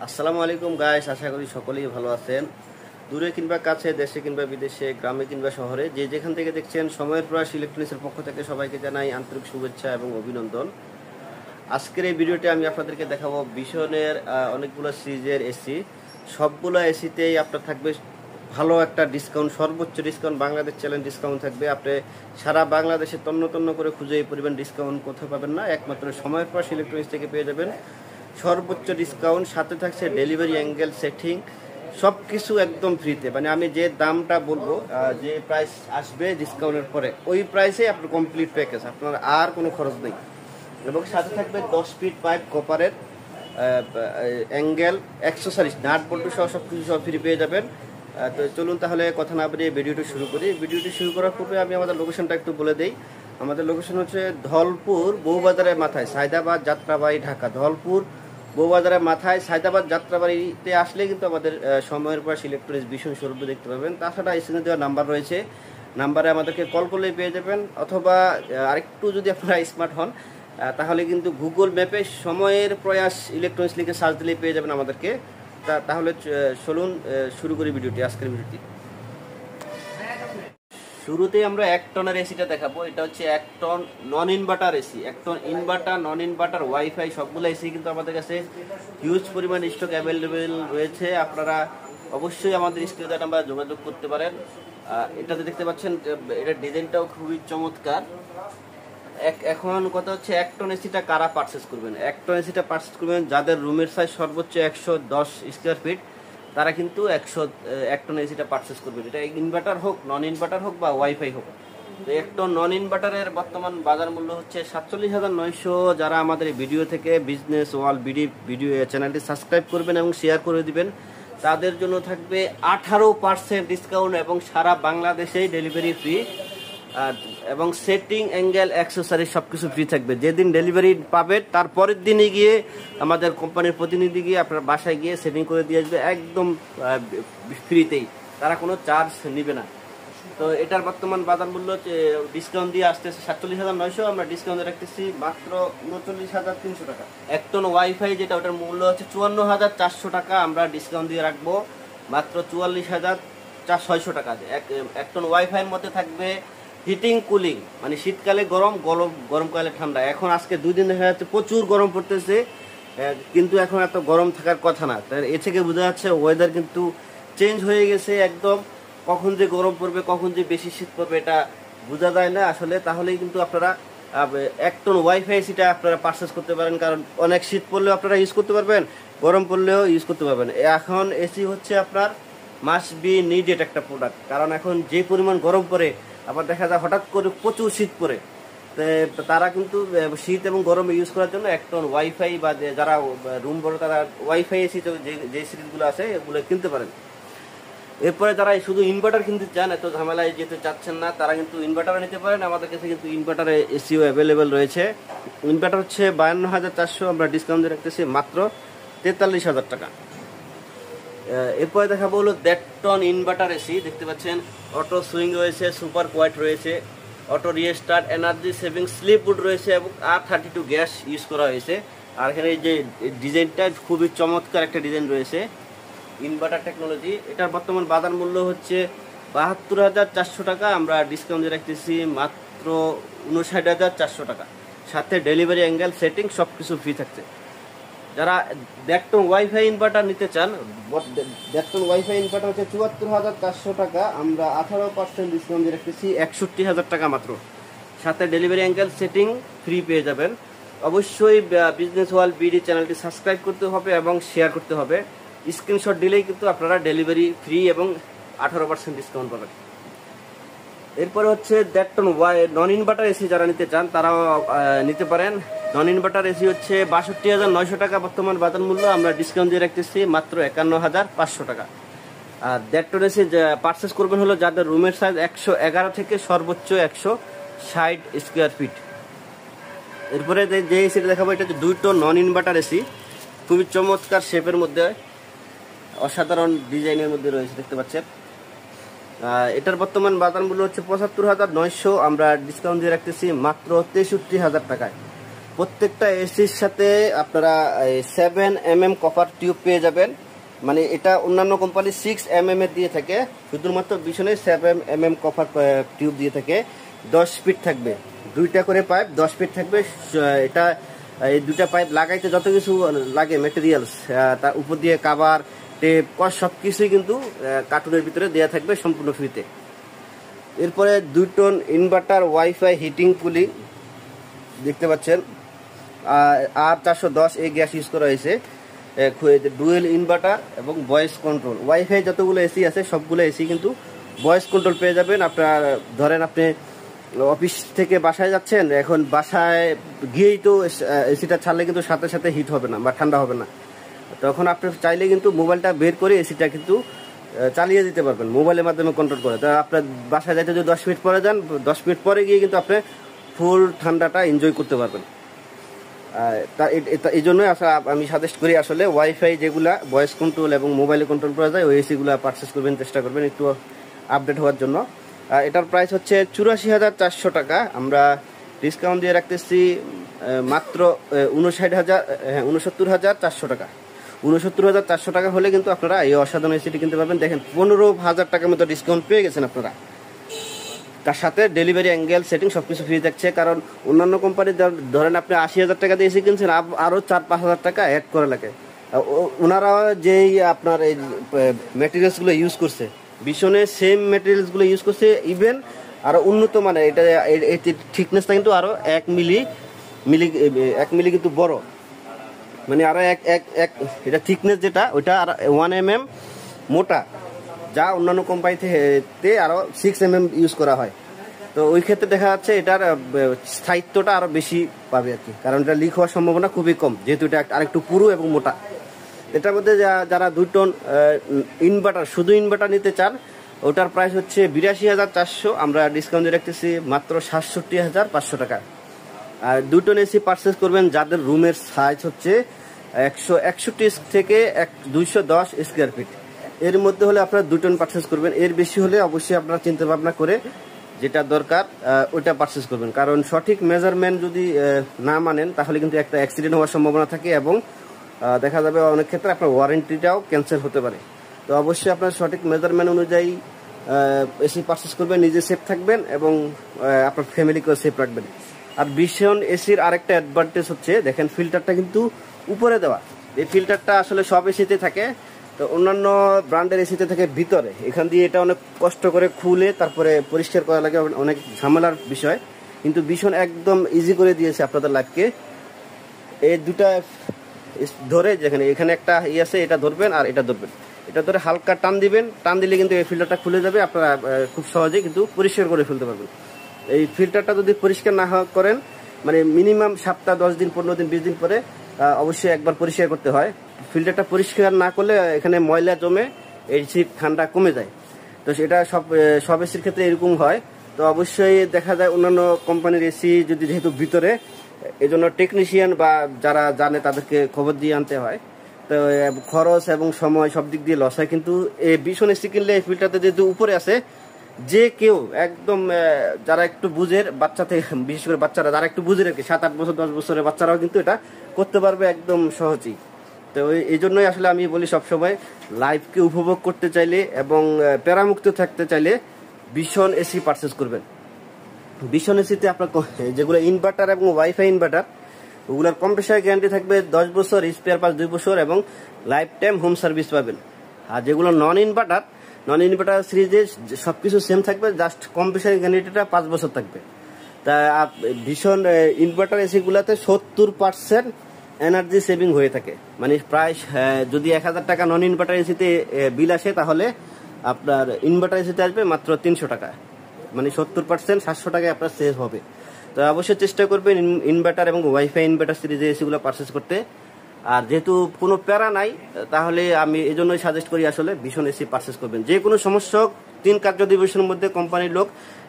আসসালামু আলাইকুম গাইস, আশা করি সকলেই ভালো আছেন। দূরে কিংবা কাছে, দেশে কিংবা বিদেশে, গ্রামে কিংবা শহরে, যে যেখান থেকে দেখছেন, সময়ের প্রয়াস ইলেকট্রনিক্সের পক্ষ থেকে সবাইকে জানাই আন্তরিক শুভেচ্ছা এবং অভিনন্দন। আজকের এই ভিডিওতে আমি আপনাদেরকে দেখাবো ভিশনের অনেকগুলো সিরিজের এসি। সবগুলো এসিতেই আপনার থাকবে ভালো একটা ডিসকাউন্ট, সর্বোচ্চ ডিসকাউন্ট, বাংলাদেশ চ্যালেঞ্জ ডিসকাউন্ট থাকবে। আপনি সারা বাংলাদেশে তন্ন তন্ন করে খুঁজে এই পরিমাণ ডিসকাউন্ট কোথাও পাবেন না, একমাত্র সময়ের প্রয়াস ইলেকট্রনিক্স থেকে পেয়ে যাবেন সর্বোচ্চ ডিসকাউন্ট। সাথে থাকছে ডেলিভারি, অ্যাঙ্গেল সেটিং, সব কিছু একদম ফ্রিতে। মানে আমি যে দামটা বলবো, যে প্রাইস আসবে ডিসকাউন্টের পরে, ওই প্রাইসে আপনার কমপ্লিট প্যাকেজ, আপনার আর কোনো খরচ নেই। এবং সাথে থাকবে 10 ফিট পাইপ কপারের, অ্যাঙ্গেল, অ্যাক্সেসরিজ, নাট বল্টু সহ সব কিছু সব ফ্রি পেয়ে যাবেন। তো চলুন তাহলে কথা না বাড়িয়ে ভিডিওটি শুরু করি। ভিডিওটি শুরু করার পূর্বে আমি আমাদের লোকেশনটা একটু বলে দিই। আমাদের লোকেশন হচ্ছে ধলপুর বউবাজারের মাথায়, সায়দাবাদ যাত্রাবাড়ি, ঢাকা। ধলপুর বউবাজারের মাথায় সায়দাবাদ যাত্রাবাড়িতে আসলে কিন্তু আমাদের সময়ের পর ইলেকট্রনিক্স ভীষণ স্বরূপ দেখতে পাবেন। তাছাড়া স্ক্রিনে দেওয়া নাম্বার রয়েছে, নাম্বারে আমাদেরকে কল করলেই পেয়ে যাবেন। অথবা আরেকটু যদি আপনারা স্মার্ট হন, তাহলে কিন্তু গুগল ম্যাপে সময়ের প্রয়াস ইলেকট্রনিক্স লিখে সার্চ দিলেই পেয়ে যাবেন আমাদেরকে। তাহলে চলুন শুরু করি ভিডিওটি, আজকের ভিডিওটি। শুরুতেই আমরা 1 টনের এসিটা দেখাবো। এটা হচ্ছে 1 ton non inverter AC. 1 ton inverter, non inverter, WiFi সবগুলো এসি কিন্তু আমাদের কাছে হিউজ পরিমাণ স্টক অ্যাভেলেবেল রয়েছে। আপনারা অবশ্যই আমাদের স্ক্রিনে নাম্বার যোগাযোগ করতে পারেন। এটাতে দেখতে পাচ্ছেন, এটার ডিজাইনটাও খুবই চমৎকার। এখন কথা হচ্ছে 1 টন এসিটা কারা পারচেস করবেন। 1 টন এসিটা পারচেস করবেন যাদের রুমের সাইজ সর্বোচ্চ 110 স্কোয়ার ফিট, তারা কিন্তু 1 টন এসিটা পারচেস করবেন। এটা ইনভার্টার হোক, নন ইনভার্টার হোক বা ওয়াইফাই হোক। তো 1 টন নন ইনভার্টারের বর্তমান বাজার মূল্য হচ্ছে 47,900। যারা আমাদের এই ভিডিও থেকে বিজনেস ওয়ার্ল্ড ভিডিও চ্যানেলটি সাবস্ক্রাইব করবেন এবং শেয়ার করে দিবেন, তাদের জন্য থাকবে 18% ডিসকাউন্ট এবং সারা বাংলাদেশেই ডেলিভারি ফ্রি। এবং সেটিং, অ্যাঙ্গেল, অ্যাক্সেসরিজ সবকিছু ফ্রি থাকবে। যেদিন ডেলিভারি পাবে তার পরের দিনে গিয়ে আমাদের কোম্পানির প্রতিনিধি গিয়ে আপনার বাসায় গিয়ে সেটিং করে দিয়ে আসবে একদম ফ্রিতেই, তারা কোনো চার্জ নেবে না। তো এটার বর্তমান বাজার মূল্য ডিসকাউন্ট দিয়ে আসতেছে 47,900, আমরা ডিসকাউন্ট রাখতেছি মাত্র 39,300 টাকা। 1 টন ওয়াইফাই যেটা, ওটার মূল্য হচ্ছে 54,400 টাকা, আমরা ডিসকাউন্ট দিয়ে রাখবো মাত্র 44,600 টাকা। 1 টন ওয়াইফাইয়ের মধ্যে থাকবে হিটিং, কুলিং, মানে শীতকালে গরম, গরমকালে ঠান্ডা। এখন আজকে 2 দিন দেখা যাচ্ছে প্রচুর গরম পড়তেছে, কিন্তু এখন এত গরম থাকার কথা না। তাই এ থেকে বোঝা যাচ্ছে ওয়েদার কিন্তু চেঞ্জ হয়ে গেছে একদম। কখন যে গরম পড়বে, কখন যে বেশি শীত পড়বে, এটা বোঝা যায় না আসলে। তাহলেই কিন্তু আপনারা 1 টন ওয়াইফাই এসিটা আপনারা পারচেস করতে পারেন, কারণ অনেক শীত পড়লেও আপনারা ইউজ করতে পারবেন, গরম পড়লেও ইউজ করতে পারবেন। এখন এসি হচ্ছে আপনার মাস্ট বি নিডেড একটা প্রোডাক্ট, কারণ এখন যে পরিমাণ গরম পড়ে, আবার দেখা যায় হঠাৎ করে প্রচুর শীত পড়ে। তারা কিন্তু শীত এবং গরমে ইউজ করার জন্য 1 টন ওয়াইফাই, বা যারা রুম বড় তারা ওয়াইফাই এসি যে সিরিজগুলো আছে এগুলো কিনতে পারেন। এরপরে যারা শুধু ইনভার্টার কিনতে চান, এত ঝামেলায় যেতে চাচ্ছেন না, তারা কিন্তু ইনভার্টারও নিতে পারেন। আমাদের কাছে কিন্তু ইনভার্টারে এসিও অ্যাভেলেবেল রয়েছে। ইনভার্টার হচ্ছে 52,400, আমরা ডিসকাউন্ট দিয়ে রাখতেছি মাত্র 43,000 টাকা। এরপরে দেখাবো হলো 1.5 টন ইনভার্টার এসি। দেখতে পাচ্ছেন অটো সুইং রয়েছে, সুপার কোয়াইট রয়েছে, auto restart, energy saving sleep উড রয়েছে এবং R32 গ্যাস ইউজ করা হয়েছে। আর এখানে এই যে ডিজাইনটা খুবই চমৎকার একটা ডিজাইন রয়েছে, ইনভার্টার টেকনোলজি। এটার বর্তমান বাজার মূল্য হচ্ছে 72,400 টাকা, আমরা ডিসকাউন্ট দিয়ে রাখতেছি মাত্র 59,400 টাকা। সাথে ডেলিভারি, অ্যাঙ্গেল, সেটিং সব কিছু ফ্রি থাকছে। যারা 1.5 টন ওয়াইফাই ইনভার্টার নিতে চান, 1.5 টন ওয়াইফাই ইনভার্টার হচ্ছে 74,400 টাকা, আমরা 18% ডিসকাউন্ট দিয়ে রাখতেছি 61,000 টাকা মাত্র। সাথে ডেলিভারি, অ্যাঙ্গেল, সেটিং ফ্রি পেয়ে যাবেন। অবশ্যই বিজনেস ওয়ার্ল্ড বিডি চ্যানেলটি সাবস্ক্রাইব করতে হবে এবং শেয়ার করতে হবে। স্ক্রিনশট দিলেই কিন্তু আপনারা ডেলিভারি ফ্রি এবং 18% ডিসকাউন্ট পাবেন। এরপরে হচ্ছে 1.5 টন নন ইনভার্টার এসি যারা নিতে চান তারাও নিতে পারেন। নন ইনভার্টার এসি হচ্ছে 62,900 টাকা বর্তমান বাজার মূল্য, আমরা ডিসকাউন্ট দিয়ে রাখতেছি মাত্র 51,500 টাকা। আর 1.5 টন এসি পারচেস করবেন হলো যাদের রুমের সাইজ 111 থেকে সর্বোচ্চ 160 স্কোয়ার ফিট। এরপরে যে এসিটা দেখাবো, এটা হচ্ছে 2 টন নন ইনভার্টার এসি, খুবই চমৎকার শেপের মধ্যে, অসাধারণ ডিজাইনের মধ্যে রয়েছে, দেখতে পাচ্ছেন। এটার বর্তমান বাজার মূল্য হচ্ছে 75,900, আমরা ডিসকাউন্ট দিয়ে রাখতেছি মাত্র 63,000 টাকায়। প্রত্যেকটা এসির সাথে আপনারা 7 mm কপার টিউব পেয়ে যাবেন। মানে এটা অন্যান্য কোম্পানি 6 mm এর দিয়ে থাকে, শুধুমাত্র ভীষণে 7 mm কপার টিউব দিয়ে থাকে। 10 ফিট থাকবে, 2টা করে পাইপ 10 ফিট থাকবে। এটা এই 2টা পাইপ লাগাইতে যত কিছু লাগে ম্যাটেরিয়ালস, তার উপর দিয়ে কাভার টেপ সব কিছুই কিন্তু কার্টুনের ভিতরে দেওয়া থাকবে সম্পূর্ণ ফ্রিতে। এরপরে 2 ton inverter WiFi heating cooling দেখতে পাচ্ছেন। আর 410 এই গ্যাস ইউজ করা হয়েছে। ডুয়েল ইনভার্টার এবং ভয়েস কন্ট্রোল। ওয়াইফাই যতগুলো এসি আছে সবগুলো এসি কিন্তু ভয়েস কন্ট্রোল পেয়ে যাবেন। আপনার ধরেন আপনি অফিস থেকে বাসায় যাচ্ছেন, এখন বাসায় গিয়েই তো এসিটা ছাড়লে কিন্তু সাথে সাথে হিট হবে না বা ঠান্ডা হবে না, তখন আপনি চাইলে কিন্তু মোবাইলটা বের করে এসিটা কিন্তু চালিয়ে দিতে পারবেন মোবাইলের মাধ্যমে কন্ট্রোল করে। তা আপনার বাসায় যাইতে যদি 10 মিনিট পরে যান, 10 মিনিট পরে গিয়ে কিন্তু আপনি ফুল ঠান্ডাটা এনজয় করতে পারবেন। এই জন্যই আমি সাজেস্ট করি আসলে ওয়াইফাই যেগুলা ভয়েস কন্ট্রোল এবং মোবাইলে কন্ট্রোল করা যায় ওই এসিগুলা পারচেস করবেন, চেষ্টা করবেন একটু আপডেট হওয়ার জন্য। এটার প্রাইস হচ্ছে 84,400 টাকা। আমরা ডিসকাউন্ট দিয়ে রাখতেছি মাত্র 69,400 টাকা। 69,400 টাকা হলে কিন্তু আপনারা এই অসাধারণ এসিটি কিনতে পারবেন। দেখেন 15,000 টাকার মতো ডিসকাউন্ট পেয়ে গেছেন আপনারা। তার সাথে ডেলিভারি অ্যাঙ্গেল সেটিং সবকিছু ফ্রি থাকছে। কারণ অন্যান্য কোম্পানি ধরেন আপনি 80,000 টাকা দিয়ে এসি কিনছেন, আরও 4-5,000 টাকা অ্যাড করা লাগে। ওনারা যেই আপনার এই ম্যাটেরিয়ালসগুলো ইউজ করছে, ভীষণে সেম ম্যাটেরিয়ালসগুলো ইউজ করছে, ইভেন আরও উন্নত মানে এটা থিকনেসটা কিন্তু আরও 1 মিলি কিন্তু বড়, মানে আরও এটা থিকনেস যেটা ওইটা আর 1 mm মোটা, যা অন্যান্য কোম্পানিতে আরও 6 mm ইউজ করা হয়। তো ওই ক্ষেত্রে দেখা যাচ্ছে এটার স্থায়িত্বটা আরও বেশি পাবে আর কি, কারণ এটা লিক হওয়ার সম্ভাবনা খুবই কম, যেহেতু এটা আরেকটু পুরু এবং মোটা। এটার মধ্যে যারা 2 টন ইনভার্টার, শুধু ইনভার্টার নিতে চান, ওটার প্রাইস হচ্ছে 82,400। আমরা ডিসকাউন্ট দিয়ে রাখতেছি মাত্র 67,500 টাকা। আর 2 টন এসি পারচেস করবেন যাদের রুমের সাইজ হচ্ছে 161 থেকে 210 স্কোয়ার ফিট, এর মধ্যে হলে আপনারা 2 টন পারচেস করবেন। এর বেশি হলে অবশ্যই আপনারা চিন্তা ভাবনা করে যেটা দরকার ওইটা পারচেস করবেন, কারণ সঠিক মেজারমেন্ট যদি না মানেন তাহলে কিন্তু একটা অ্যাক্সিডেন্ট হওয়ার সম্ভাবনা থাকে এবং দেখা যাবে অনেক ক্ষেত্রে আপনার ওয়ারেন্টিটাও ক্যান্সেল হতে পারে। তো অবশ্যই আপনার সঠিক মেজারমেন্ট অনুযায়ী এসি পারচেস করবেন, নিজে সেফ থাকবেন এবং আপনার ফ্যামিলিকেও সেফ রাখবেন। আর ভীষণ এসির আরেকটা অ্যাডভান্টেজ হচ্ছে দেখেন ফিল্টারটা কিন্তু উপরে দেওয়া। এই ফিল্টারটা আসলে সব এসিতে থাকে, তো অন্যান্য ব্র্যান্ডের এসিতে থাকে ভিতরে। এখান দিয়ে এটা অনেক কষ্ট করে খুলে তারপরে পরিষ্কার করা লাগে, অনেক ঝামেলার বিষয়, কিন্তু ভীষণ একদম ইজি করে দিয়েছে আপনাদের লাইফকে। এই দুটা ধরে যেখানে এখানে একটা আছে, এটা ধরবেন আর এটা ধরবেন, এটা ধরে হালকা টান দিবেন, টান দিলে কিন্তু এই ফিল্টারটা খুলে যাবে, আপনারা খুব সহজেই কিন্তু পরিষ্কার করে ফেলতে পারবেন। এই ফিল্টারটা যদি পরিষ্কার না করেন, মানে মিনিমাম সপ্তাহ 10 দিন 15 দিন 20 দিন পরে অবশ্যই একবার পরিষ্কার করতে হয়। ফিল্টারটা পরিষ্কার না করলে এখানে ময়লা জমে এসি ঠান্ডা কমে যায়। তো সেটা সব এসির ক্ষেত্রে এরকম হয়। তো অবশ্যই দেখা যায় অন্যান্য কোম্পানির এসি যদি যেহেতু ভিতরে, এই জন্য টেকনিশিয়ান বা যারা জানে তাদেরকে খবর দিয়ে আনতে হয়। তো খরচ এবং সময় সব দিক দিয়ে লস হয়। কিন্তু এই ভীষণ এসি কিনলে এই ফিল্টারটা যেহেতু উপরে আছে, যে কেউ একদম যারা একটু বুঝের বাচ্চা থেকে, বিশেষ করে বাচ্চারা যারা একটু বুঝের আর কি, 7-8 বছর 10 বছরের বাচ্চারাও কিন্তু এটা করতে পারবে একদম সহজেই। তো এই জন্যই আসলে আমি বলি সবসময় লাইফকে উপভোগ করতে চাইলে এবং প্যারামুক্ত থাকতে চাইলে ভীষণ এসি পারচেস করবেন। ভীষণ এসিতে আপনার যেগুলো ইনভার্টার এবং ওয়াইফাই ইনভার্টার, ওগুলোর কম্প্রেসার গ্যারান্টি থাকবে 10 বছর, স্পেয়ার পার্টস 2 বছর এবং লাইফ টাইম হোম সার্ভিস পাবেন। আর যেগুলো নন ইনভার্টার সিরিজে সবকিছু সেম থাকবে, জাস্ট কম্প্রেসার গ্যারান্টিটা 5 বছর থাকবে। তা ভীষণ ইনভার্টার এসিগুলোতে 70% এনার্জি সেভিং হয়ে থাকে। মানে প্রায় যদি 1000 টাকা নন ইনভার্টার এসিতে বিল আসে, তাহলে আপনার ইনভার্টার এসিতে আসবে মাত্র 300 টাকা, মানে 70% 700 টাকায় আপনার সেভ হবে। তো অবশ্যই চেষ্টা করবেন ইনভার্টার এবং ওয়াইফাই ইনভার্টার সিরিজে এসিগুলো পারচেস করতে। আর যেহেতু কোনো প্যারা নাই, তাহলে আমি এই জন্যই সাজেস্ট করি আসলে ভীষণ এসি পারচেস করবেন। যে কোনো সমস্যা 3 কার্য দিবসের মধ্যে কোম্পানির লোক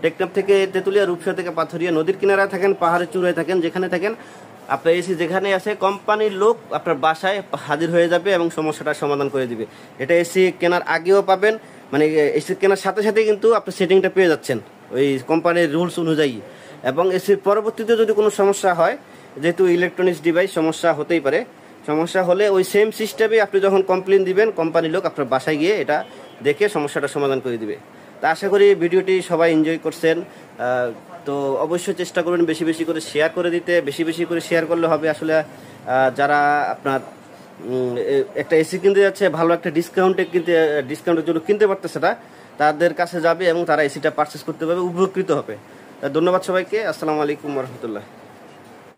টেকনাফ থেকে তেঁতুলিয়া, রূপসা থেকে পাথরিয়া, নদীর কিনারায় থাকেন, পাহাড়ের চূড়ায় থাকেন, যেখানে থাকেন আপনার এসি যেখানে আছে কোম্পানির লোক আপনার বাসায় হাজির হয়ে যাবে এবং সমস্যাটার সমাধান করে দিবে। এটা এসি কেনার আগেও পাবেন, মানে এসি কেনার সাথে সাথে কিন্তু আপনি সেটিংটা পেয়ে যাচ্ছেন ওই কোম্পানির রুলস অনুযায়ী। এবং এসির পরবর্তীতে যদি কোনো সমস্যা হয়, যেহেতু ইলেকট্রনিক্স ডিভাইস সমস্যা হতেই পারে, সমস্যা হলে ওই সেম সিস্টেমে আপনি যখন কমপ্লেন দিবেন কোম্পানির লোক আপনার বাসায় গিয়ে এটা দেখে সমস্যাটা সমাধান করে দিবে। তা আশা করি ভিডিওটি সবাই এনজয় করছেন। তো অবশ্যই চেষ্টা করবেন বেশি বেশি করে শেয়ার করে দিতে। বেশি বেশি করে শেয়ার করলে হবে আসলে যারা আপনার একটা এসি কিনতে যাচ্ছে, ভালো একটা ডিসকাউন্টের জন্য কিনতে পারতেছে না, তাদের কাছে যাবে এবং তারা এসিটা পারচেস করতে পারবে, উপকৃত হবে। ধন্যবাদ সবাইকে। আসসালামু আলাইকুম রহমতুল্লাহ।